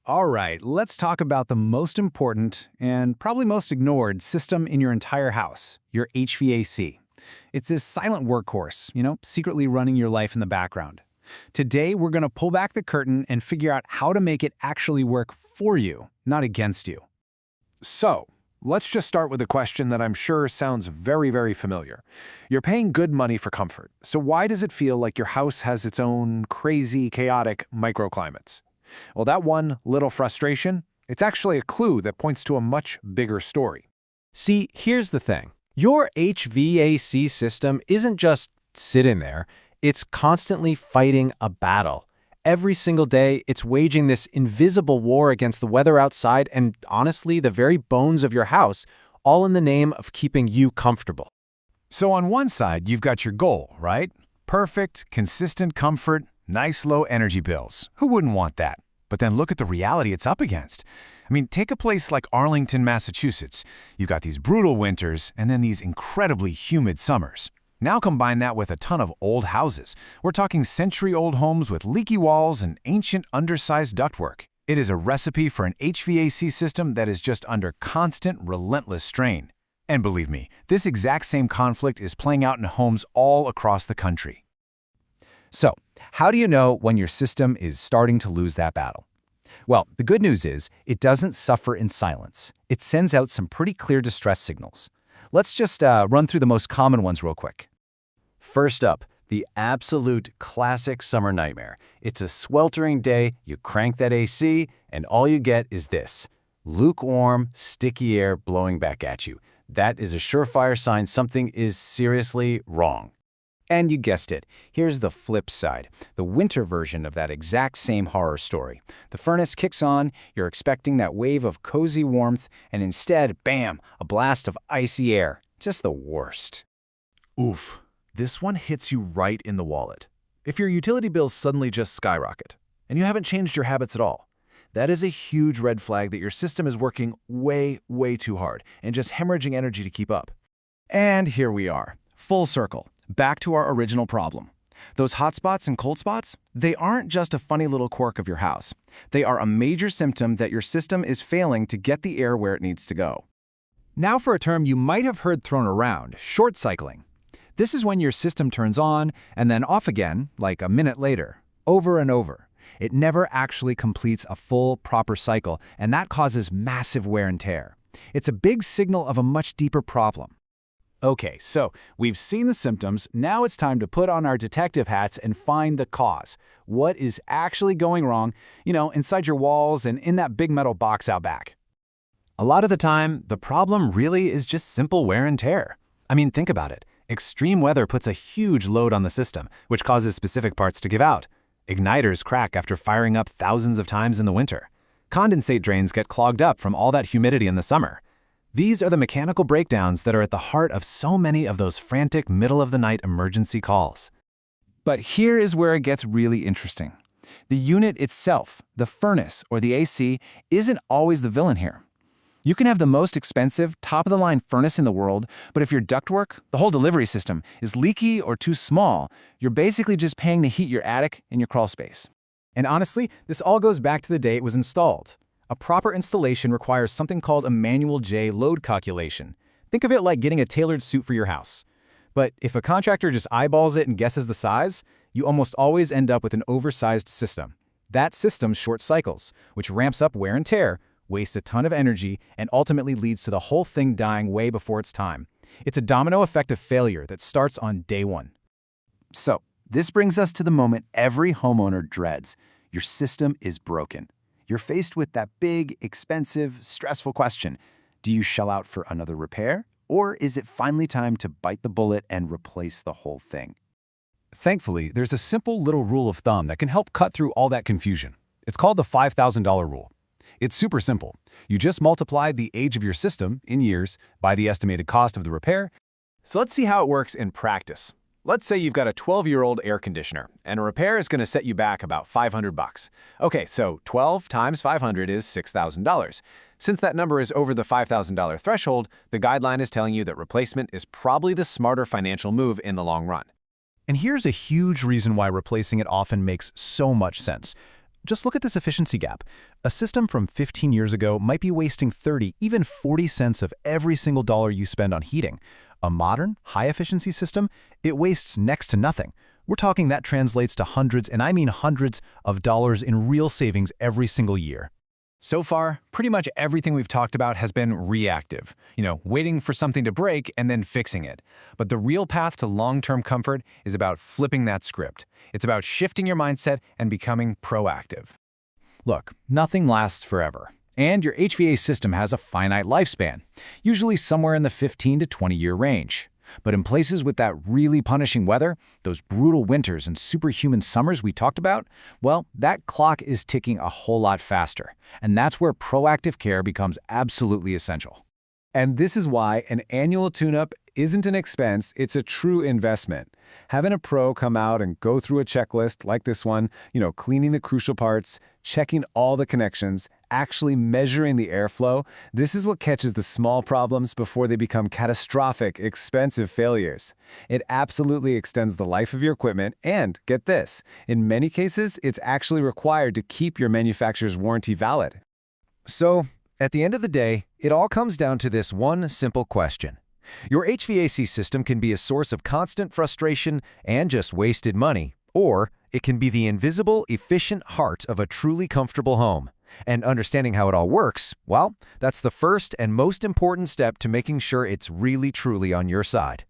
All right, let's talk about the most important and probably most ignored system in your entire house, your HVAC. It's this silent workhorse, secretly running your life in the background. Today, we're going to pull back the curtain and figure out how to make it actually work for you, not against you. So, let's just start with a question that I'm sure sounds very, very familiar. You're paying good money for comfort, so why does it feel like your house has its own crazy, chaotic microclimates? Well, that one little frustration, it's actually a clue that points to a much bigger story. See, here's the thing. Your HVAC system isn't just sitting there. It's constantly fighting a battle. Every single day, it's waging this invisible war against the weather outside and, honestly, the very bones of your house, all in the name of keeping you comfortable. So on one side, you've got your goal, right? Perfect, consistent comfort, nice low energy bills. Who wouldn't want that? But then look at the reality it's up against. I mean, take a place like Arlington, Massachusetts. You've got these brutal winters and then these incredibly humid summers. Now combine that with a ton of old houses. We're talking century-old homes with leaky walls and ancient undersized ductwork. It is a recipe for an HVAC system that is just under constant, relentless strain. And believe me, this exact same conflict is playing out in homes all across the country. So, how do you know when your system is starting to lose that battle? Well, the good news is it doesn't suffer in silence. It sends out some pretty clear distress signals. Let's just run through the most common ones real quick. First up, the absolute classic summer nightmare. It's a sweltering day, you crank that AC, and all you get is this: lukewarm, sticky air blowing back at you. That is a surefire sign something is seriously wrong. And you guessed it, here's the flip side, the winter version of that exact same horror story. The furnace kicks on, you're expecting that wave of cozy warmth, and instead, bam, a blast of icy air. Just the worst. Oof, this one hits you right in the wallet. If your utility bills suddenly just skyrocket, and you haven't changed your habits at all, that is a huge red flag that your system is working way, way too hard and just hemorrhaging energy to keep up. And here we are, full circle. Back to our original problem. Those hot spots and cold spots, they aren't just a funny little quirk of your house. They are a major symptom that your system is failing to get the air where it needs to go. Now for a term you might have heard thrown around, short cycling. This is when your system turns on and then off again, like a minute later, over and over. It never actually completes a full, proper cycle, and that causes massive wear and tear. It's a big signal of a much deeper problem. Okay, so we've seen the symptoms. Now it's time to put on our detective hats and find the cause. What is actually going wrong, inside your walls and in that big metal box out back? A lot of the time, the problem really is just simple wear and tear. I mean, think about it. Extreme weather puts a huge load on the system, which causes specific parts to give out. Igniters crack after firing up thousands of times in the winter. Condensate drains get clogged up from all that humidity in the summer. These are the mechanical breakdowns that are at the heart of so many of those frantic middle-of-the-night emergency calls. But here is where it gets really interesting. The unit itself, the furnace or the AC, isn't always the villain here. You can have the most expensive, top-of-the-line furnace in the world, but if your ductwork, the whole delivery system, is leaky or too small, you're basically just paying to heat your attic and your crawl space. And honestly, this all goes back to the day it was installed. A proper installation requires something called a manual J load calculation. Think of it like getting a tailored suit for your house. But if a contractor just eyeballs it and guesses the size, you almost always end up with an oversized system. That system short cycles, which ramps up wear and tear, wastes a ton of energy, and ultimately leads to the whole thing dying way before its time. It's a domino effect of failure that starts on day one. So, this brings us to the moment every homeowner dreads. Your system is broken. You're faced with that big, expensive, stressful question. Do you shell out for another repair? Or is it finally time to bite the bullet and replace the whole thing? Thankfully, there's a simple little rule of thumb that can help cut through all that confusion. It's called the $5,000 rule. It's super simple. You just multiply the age of your system in years by the estimated cost of the repair. So let's see how it works in practice. Let's say you've got a 12-year-old air conditioner, and a repair is going to set you back about $500. Okay, so 12 times 500 is $6,000. Since that number is over the $5,000 threshold, the guideline is telling you that replacement is probably the smarter financial move in the long run. And here's a huge reason why replacing it often makes so much sense. Just look at this efficiency gap. A system from 15 years ago might be wasting 30, even 40 cents of every single dollar you spend on heating. A modern, high-efficiency system, it wastes next to nothing. We're talking that translates to hundreds, and I mean hundreds, of dollars in real savings every single year. So far, pretty much everything we've talked about has been reactive, waiting for something to break and then fixing it. But the real path to long-term comfort is about flipping that script. It's about shifting your mindset and becoming proactive. Look, nothing lasts forever, and your HVAC system has a finite lifespan, usually somewhere in the 15 to 20-year range. But in places with that really punishing weather, those brutal winters and superhuman summers we talked about, well, that clock is ticking a whole lot faster. And that's where proactive care becomes absolutely essential. And this is why an annual tune-up isn't an expense, it's a true investment. Having a pro come out and go through a checklist like this one, cleaning the crucial parts, checking all the connections, actually measuring the airflow, this is what catches the small problems before they become catastrophic, expensive failures. It absolutely extends the life of your equipment, and get this, in many cases, it's actually required to keep your manufacturer's warranty valid. So, at the end of the day, it all comes down to this one simple question. Your HVAC system can be a source of constant frustration and just wasted money, or it can be the invisible, efficient heart of a truly comfortable home. And understanding how it all works, well, that's the first and most important step to making sure it's really truly on your side.